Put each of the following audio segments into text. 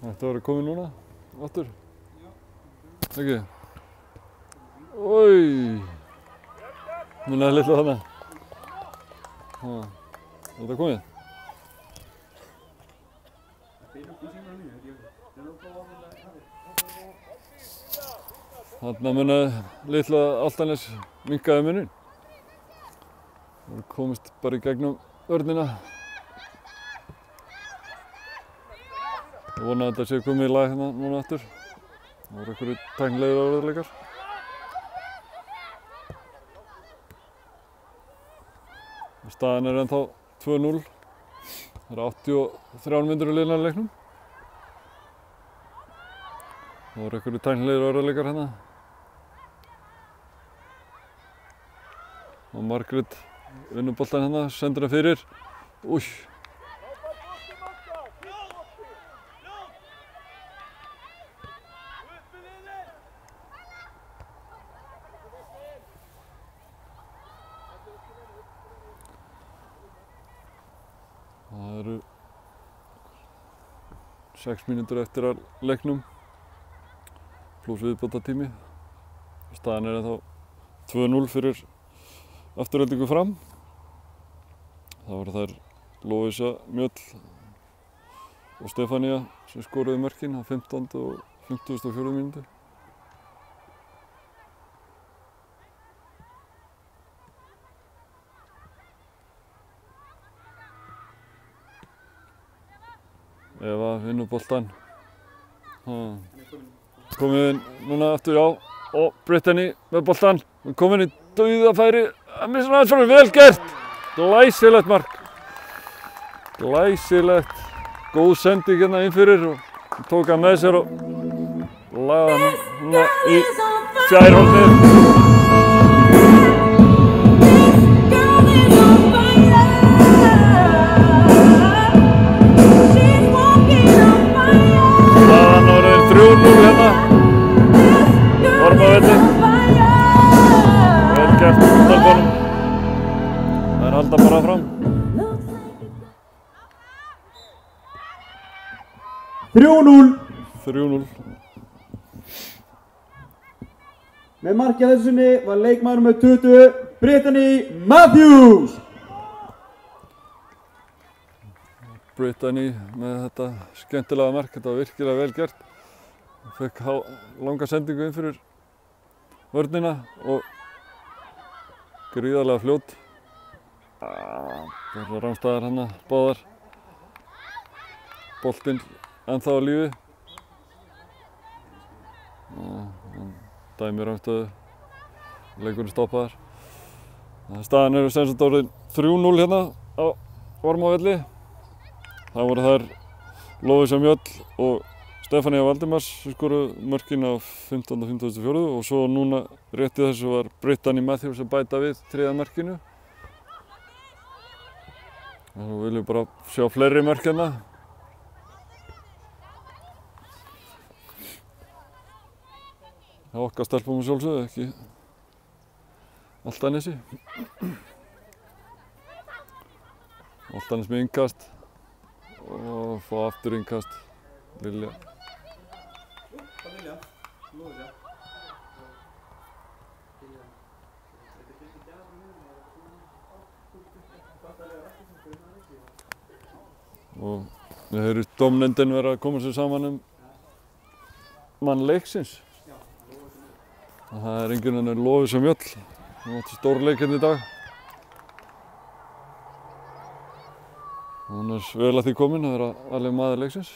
Þetta var að koma núna, aftur. Ekki? Oj! Munaði litlu þarna. Er þetta komið? Þarna munaði litlu að Álftanes minnkaði muninn. Það komist bara í gegnum vörnina. Ég vona að þetta sé komið í lag hérna núna aftur. Það voru einhverju tæknilegir áreiðanleikar. Staðan er ennþá 2-0. Það eru 83 mínútur í liðna í leiknum. Það voru einhverju tæknilegir áreiðanleikar hérna. Og Margrét vinnur boltann hérna, sendur hann fyrir. Új! Það eru 6 mínútur eftir að leiknum, pluss viðbótartími. Staðan er ennþá 2-0 fyrir Aftureldingu Fram. Það voru þær Lovísa Mjöll og Stefanía sem skoruðu mörkin á 15. og 54. mínútu. Eva vinnur boltann. Komið inn núna aftur, já. Og Brittany með boltann. Komin í dauðafæri. Það missar hann aðeins frá, vel gert! Glæsilegt mark. Glæsilegt. Góð sending hérna inn fyrir og tók hann með sér og lagði hann núna í fjærhornið. Staðan orðin 3-0 hérna. Ormavelli. Vel gert Stelpunum. Þær halda bara fram. 3-0. 3-0. Með markið þessu sinni var leikmaður með 20, Brittany Matthews. Brittany með þetta skemmtilega mark, þetta var virkilega vel gert. Hún fekk langa sendingu inn fyrir vörnina og gríðarlega fljót. Bara rangstæðar hana, báðar. Boltinn ennþá á lífi. Dæmi rangstæðu, leikurinn stoppaðar. Staðan eru sem sagt orðin 3-0 hérna á Ormavelli. Það voru þær Lovísa Mjöll og Stefanía Valdimars sem skoruðu mörkin á 15. og 54. og svo núna rétt í þessu var Brittany Matthews að bæta við 3. markinu. Og nú viljum við bara sjá fleiri mörk hérna. Það er okkar stelpum að sjálfsögðu, ekki Álftanesi. Álftanes með innkast og fá aftur innkast. Lilja. Og við höfum dómnefndin verið að koma sér saman mann leiksins. Það er enginn annar Lovísa Mjöll. Hún átti stórleik hérna í dag. Hún er vel að því komin að vera alveg maður leiksins.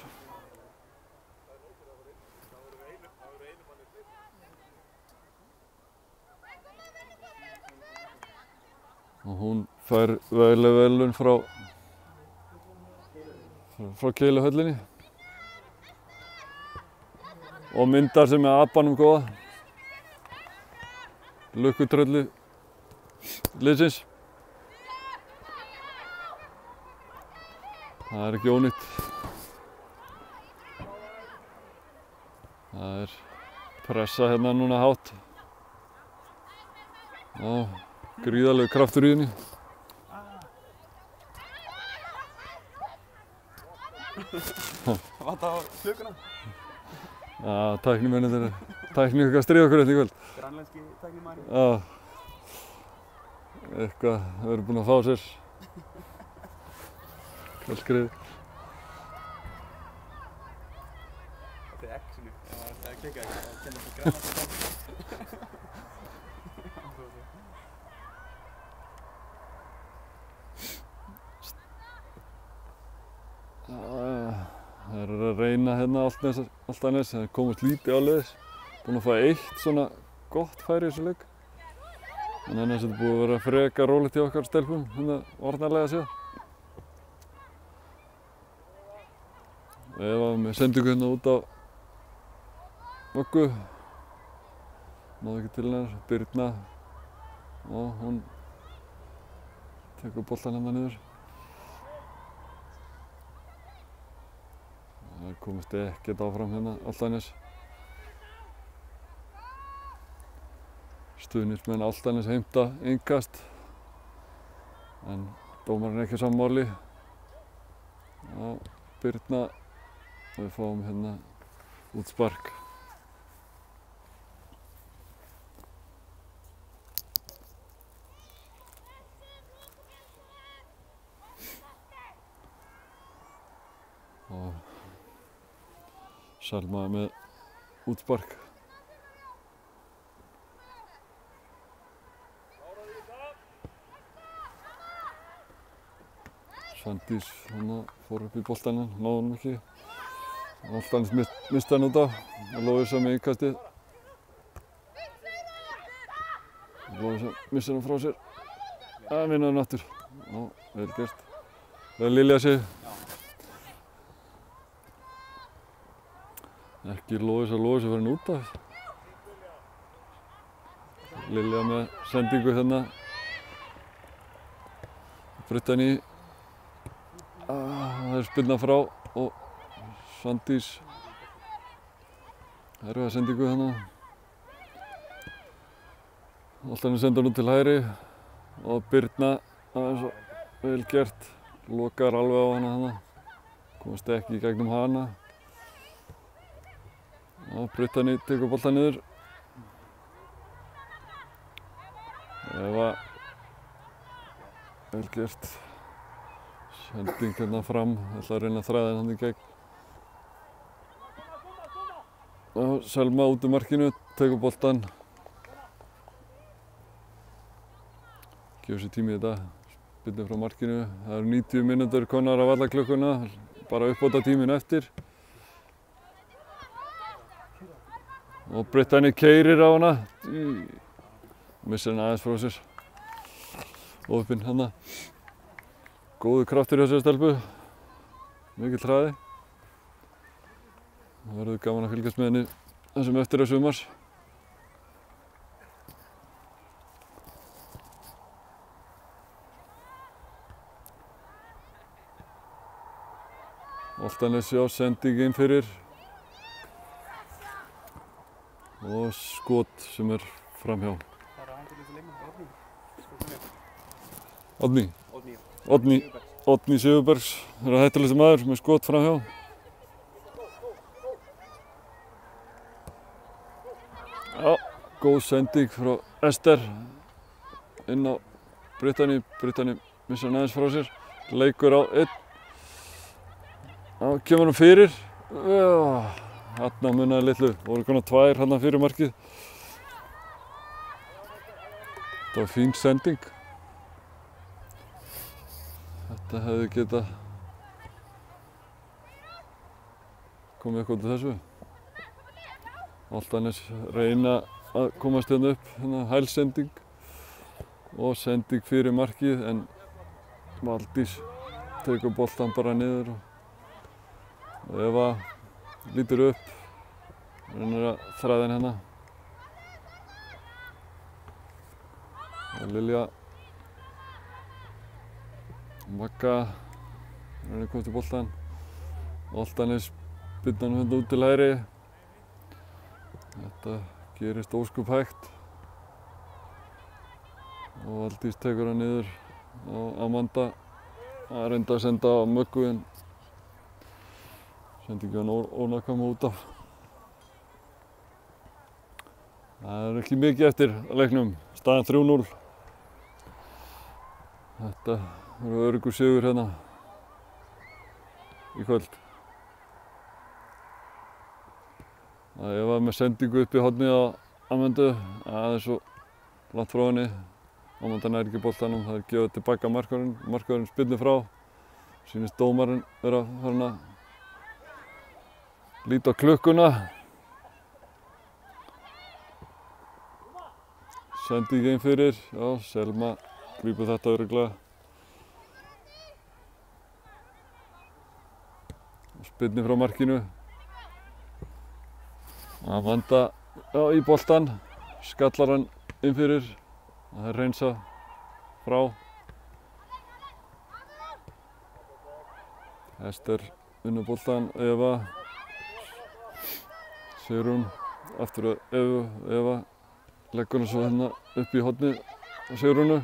Og hún fær velun frá Keiluhöllinni. Og myndar sig með apanum góða. Lukkutrölli liðsins. Það er ekki ónýtt. Það er pressa hérna núna hátt. Gríðarlegur kraftur í henni. Vant á klukkuna. Já, tæknimennir tæknimenn stríða okkur þetta í kvöld. Grænlenski tæknimaðurinn. Já. Eitthvað, þau eru búin að fá sér. Kvöldskriði. Þetta er X-inu. Það er klikkað ekki. Það kennir svo grænlenski. Það eru að reyna hérna Álftanes, það komast lítið áleiðis. Búin að fá eitt svona gott færi í þessu leik. En annars er þetta búið að vera frekar rólegt í okkar stelpum, hérna varnarlega séð. Eva með sendingu hérna út á Möggu. Náði ekki til hennar, Birna. Og hún tekur boltan hérna niður. Það komist ekkert áfram hérna Álftanes. Stuðningsmenn Álftanes heimta innkast. En dómarinn er ekki sammáli. Já, Birna. Og við fáum hérna útspark. Og Selma með útspark. Svandís hana fór upp í boltann, náði honum ekki. Álftanes misti hann út af. Lovísa með innkastið. Lovísa missir hann frá sér. Það vinna hann aftur. Já, vel gert. Það er Lilja sig. Ekki Lovísa fyrir hann út af. Lilja með sendingu hérna. Brittany. Það er spilna frá og Svandís. Erfiða sendingu hérna. Álftanes senda hann út til hægri og Birna, aðeins og vel gert. Lokar alveg á hana hérna. Komast ekki í gegnum hana. Já, Brittany tekur boltann niður. Eva, vel gert. Sending hérna fram, ætla að reyna að þræða hann í gegn. Og Selma út í markinu, tekur boltann. Gefur sér tími í þetta, spillir frá markinu. Það eru 90 mínútur komnar af alla klukkuna, bara uppbóta tíminn eftir. Og Brittany keyrir á hana. Missir hann aðeins frá sér. Opinn hana. Góður kraftur í þessari stelpu. Mikill hraði. Það verður gaman að fylgjast með henni þessum eftir að sumars. Álftanes já, sending inn fyrir. Og skot sem er framhjá. Það er aðeins litið leikmann, Oddný Sigurbergs er að hættulegasti maður með skot framhjá. Já, góð sending frá Ester inn á Brittany. Brittany missar hann aðeins frá sér. Leikur á einn. Já, kemur hann fyrir. Þarna munaði litlu. Voru konar tvær hann fyrir markið. Þetta var fín sending. Þetta hefði getað komið eitthvað til þessu. Álftanes reyna að komast hérna upp, hérna hælsending og sending fyrir markið en Valdís tekur boltann bara niður og Eva lítur upp, reynir að þræða henni hérna. Og Lilja Magga reynir að koma til boltann. Álftanes spyrna hann hérna út til hægri. Þetta gerist óskup hægt. Og Valdís tekur hann niður og Amanda að reynda að senda á Möggu en Sendingin ónákvæm út af. Það ekki mikið eftir leiknum. Staðan 3-0. Þetta verður öruggur sigur hérna í kvöld. Ég var með sendingu upp í hornið á Amandu. Það svo langt frá henni. Amanda nær ekki boltanum. Það gefið tilbaka markvörðurinn. Markvörðurinn spillir frá. Sýnist dómarinn vera farin að líta á klukkuna. Sending inn fyrir. Já, Selma grípur þetta örugglega. Spillir frá markinu. Amanda í boltan. Skallar hann inn fyrir. Það reynsa frá. Ester vinnur boltan, Eva. Sigrún aftur að Eva leggur hann svo hérna upp í hornið á Sigrúnu.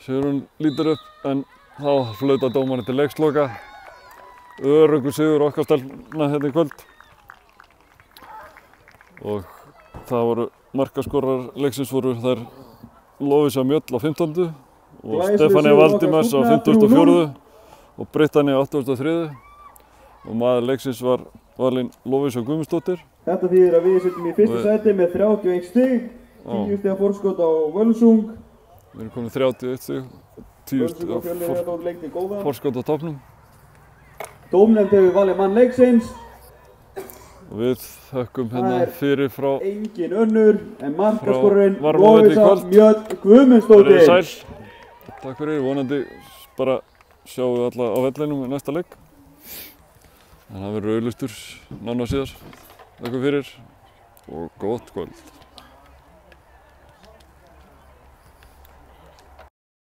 Sigrún lítur upp en þá flautar dómarinn til leiksloka. Öruggur sigur okkar stelpna hérna í kvöld. Og það voru markaskorar leiksins voru þær Lovísa Mjöll á 15. og Stefania Valdimars á 54. og Brittany á 83. og maður leiksins var valinn Lovísa Guðmundsdóttir. Þetta þýðir að við sitjum í fyrsta sæti með 31 stig, 10 stiga forskot á Völsung. Við erum komin 31 stig, 10 stiga forskot á toppnum. Dómnefnd hefur valið mann leiksins. Og við þökkum hérna fyrir frá engin önnur en markaskorarinn Lovísa Mjöll Guðmundsdóttir. Verið sæl. Takk fyrir, vonandi bara sjáum við alla á vellinum í næsta leik. En það verður auglýstur nánar síðar. Takk fyrir og gott kvöld.